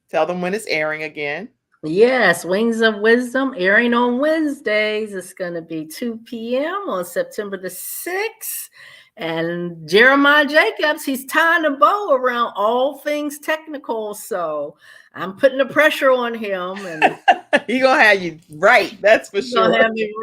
Tell them when it's airing again. Yes, Wings of Wisdom airing on Wednesdays. It's going to be 2 p.m. on September the 6th. And Jeremiah Jacobs, he's tying a bow around all things technical. So I'm putting the pressure on him. And He gonna have you right. That's for sure. He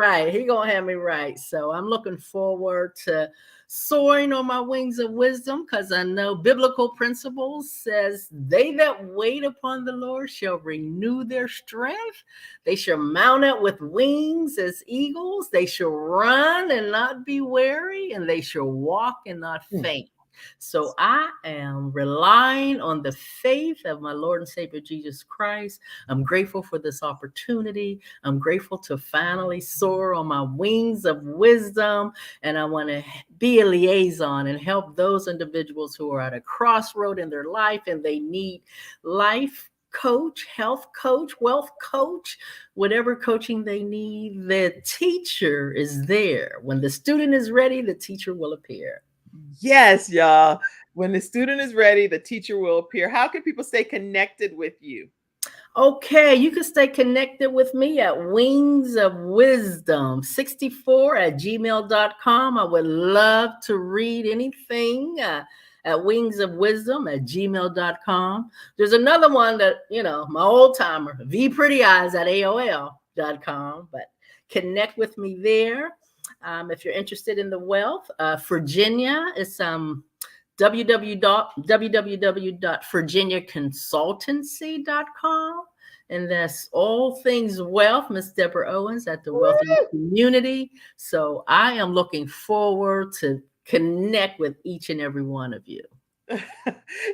gonna have me right. So I'm looking forward to soaring on my wings of wisdom, because I know biblical principles says they that wait upon the Lord shall renew their strength. They shall mount up with wings as eagles. They shall run and not be weary, and they shall walk and not faint. So I am relying on the faith of my Lord and Savior Jesus Christ. I'm grateful for this opportunity. I'm grateful to finally soar on my wings of wisdom. And I want to be a liaison and help those individuals who are at a crossroad in their life and they need life coach, health coach, wealth coach, whatever coaching they need. The teacher is there. When the student is ready, the teacher will appear. Yes, y'all. When the student is ready, the teacher will appear. How can people stay connected with you? Okay, you can stay connected with me at Wings of Wisdom 64 at gmail.com. I would love to read anything at Wings of Wisdom at gmail.com. There's another one that, my old timer, vprettyeyes at AOL.com, but connect with me there. If you're interested in the wealth, Virginia is www.virginiaconsultancy.com. And that's all things wealth, Miss Deborah Owens at the Wealthy Community. So I am looking forward to connect with each and every one of you.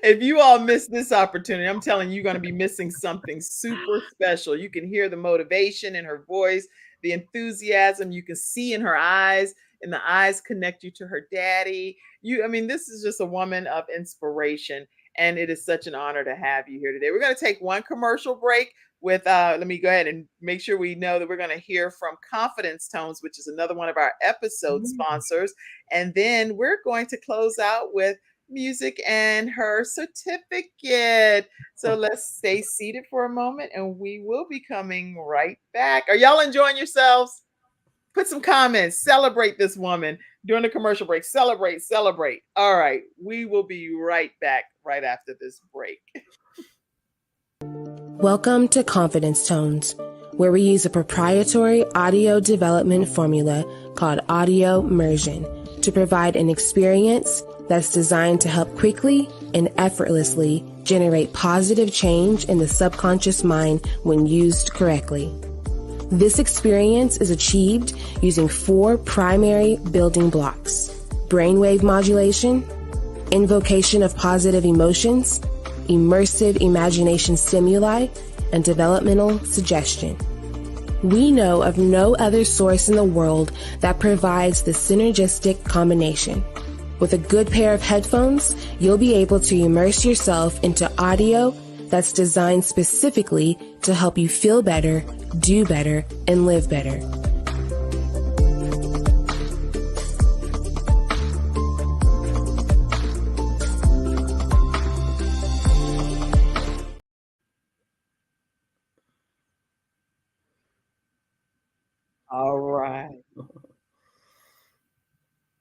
If you all miss this opportunity, I'm telling you, you're going to be missing something super special. You can hear the motivation in her voice, the enthusiasm you can see in her eyes, and the eyes connect you to her daddy. This is just a woman of inspiration, and it is such an honor to have you here today. We're going to take one commercial break with, let me go ahead and make sure we know that we're going to hear from Confidence Tones, which is another one of our episode sponsors. And then we're going to close out with music and her certificate. So let's stay seated for a moment and we will be coming right back. Are y'all enjoying yourselves? Put some comments. Celebrate this woman during the commercial break. Celebrate. All right. We will be right back right after this break. Welcome to Confidence Tones, where we use a proprietary audio development formula called audio immersion to provide an experience that's designed to help quickly and effortlessly generate positive change in the subconscious mind when used correctly. This experience is achieved using 4 primary building blocks: brainwave modulation, invocation of positive emotions, immersive imagination stimuli, and developmental suggestion. We know of no other source in the world that provides the synergistic combination. With a good pair of headphones, you'll be able to immerse yourself into audio that's designed specifically to help you feel better, do better, and live better.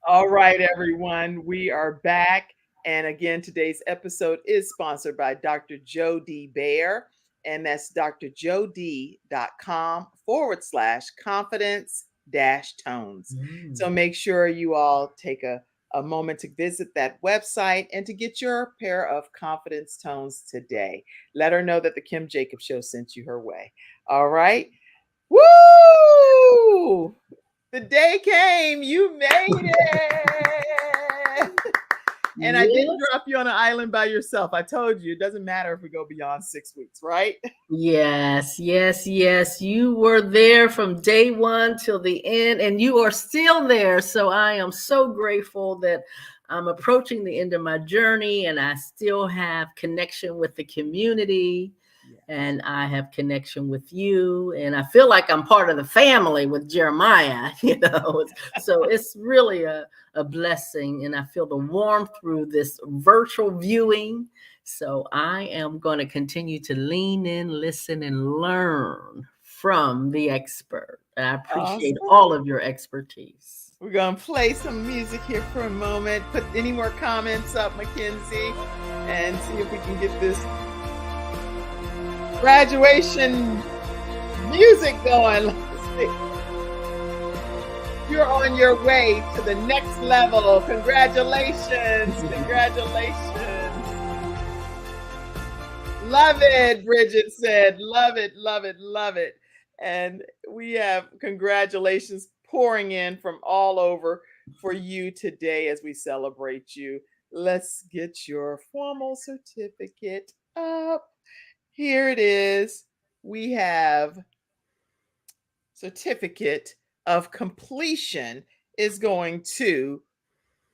All right, everyone. We are back. And again, today's episode is sponsored by Dr. Joe D. Bear. And that's drjod.com/confidence-tones. So make sure you all take a moment to visit that website and to get your pair of confidence tones today. Let her know that the Kim Jacobs Show sent you her way. All right. Woo! The day came. You made it. And I didn't drop you on an island by yourself. I told you, it doesn't matter if we go beyond 6 weeks, right? Yes. You were there from day one till the end, and you are still there. So I am so grateful that I'm approaching the end of my journey, and I still have connection with the community. And I have connection with you, and I feel like I'm part of the family with Jeremiah, So it's really a blessing, and I feel the warmth through this virtual viewing. So I am going to continue to lean in, listen, and learn from the expert. And I appreciate all of your expertise. We're going to play some music here for a moment. Put any more comments up, Mackenzie, and see if we can get this graduation music going. Let's see. You're on your way to the next level. Congratulations. Congratulations. Love it, Bridget said. Love it, love it, love it. And we have congratulations pouring in from all over for you today as we celebrate you. Let's get your formal certificate up. Here it is. We have certificate of completion is going to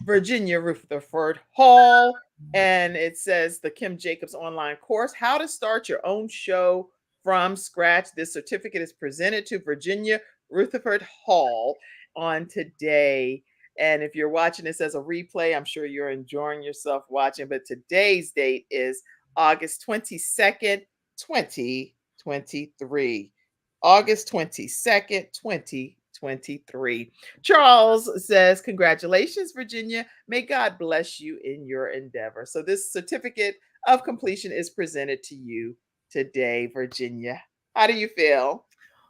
Virginia Rutherford-Hall, and it says the Kim Jacobs online course, How to Start Your Own Show from Scratch. This certificate is presented to Virginia Rutherford-Hall on today. And if you're watching this as a replay, I'm sure you're enjoying yourself watching, but today's date is August 22nd, 2023. August 22nd, 2023. Charles says, congratulations, Virginia. May God bless you in your endeavor. So this certificate of completion is presented to you today, Virginia. How do you feel?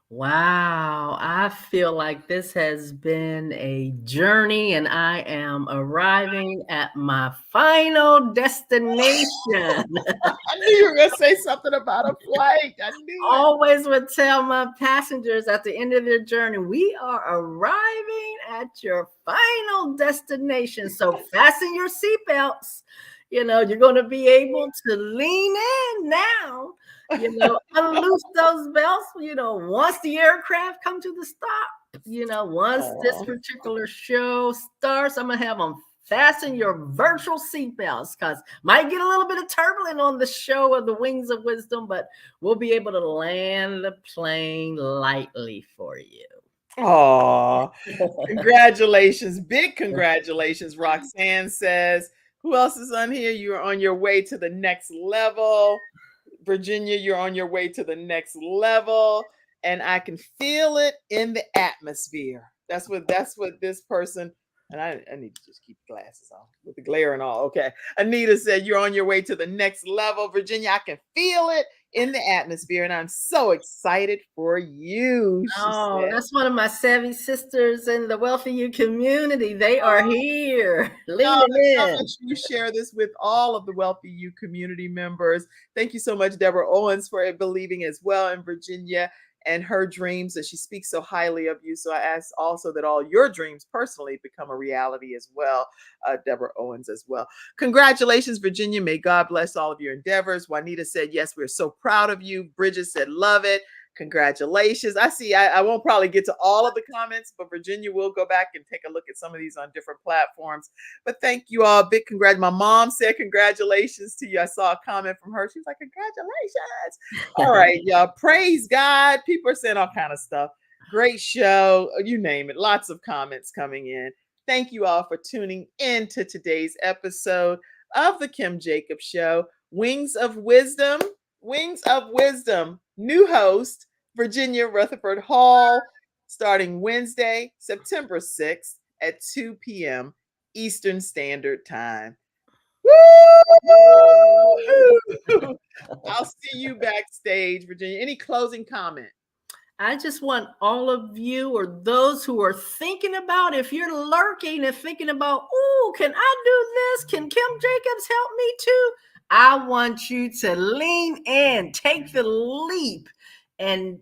Wow, I feel like this has been a journey and I am arriving at my final destination. I knew you were going to say something about a flight. I knew it. Always would tell my passengers at the end of their journey, we are arriving at your final destination. So fasten your seatbelts. You know, you're going to be able to lean in now. You know, unloose those belts, you know, once the aircraft come to the stop, you know, once this particular show starts, I'm going to have them fasten your virtual seatbelts because might get a little bit of turbulent on the show of the Wings of Wisdom, but we'll be able to land the plane lightly for you. Oh, congratulations. Big congratulations. Roxanne says, who else is on here? You're on your way to the next level. Virginia, you're on your way to the next level, and I can feel it in the atmosphere. That's what this person, and I need to just keep the glasses on with the glare and all. Okay. Anita said, you're on your way to the next level. Virginia, I can feel it in the atmosphere, and I'm so excited for you. Oh, that's one of my savvy sisters in the Wealthy You community. They are here. Leaning in. You share this with all of the Wealthy You community members. Thank you so much, Deborah Owens, for believing as well in Virginia and her dreams, that she speaks so highly of you. So I ask also that all your dreams personally become a reality as well. Deborah Owens as well. Congratulations, Virginia. May God bless all of your endeavors. Juanita said, yes, we're so proud of you. Bridget said, love it. Congratulations. I see. I won't probably get to all of the comments, but Virginia will go back and take a look at some of these on different platforms. But thank you all. Big congrats. My mom said congratulations to you. I saw a comment from her. She was like, congratulations. All right, y'all. Praise God. People are saying all kind of stuff. Great show. You name it. Lots of comments coming in. Thank you all for tuning in to today's episode of the Kim Jacobs Show. Wings of Wisdom. Wings of Wisdom. New host, Virginia Rutherford-Hall, starting Wednesday, September 6th at 2 p.m. Eastern Standard Time. Woo! I'll see you backstage, Virginia. Any closing comment? I just want all of you or those who are thinking about, if you're lurking and thinking about, oh, can I do this? Can Kim Jacobs help me too? I want you to lean in, take the leap, and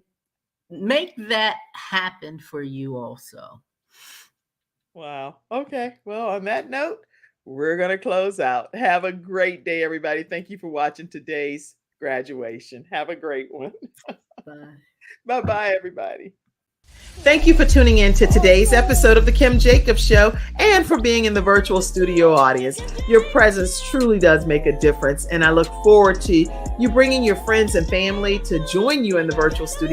make that happen for you also. Wow. Okay. Well, on that note, we're going to close out. Have a great day, everybody. Thank you for watching today's graduation. Have a great one. Bye. Bye-bye, everybody. Thank you for tuning in to today's episode of the Kim Jacobs Show and for being in the virtual studio audience. Your presence truly does make a difference, and I look forward to you bringing your friends and family to join you in the virtual studio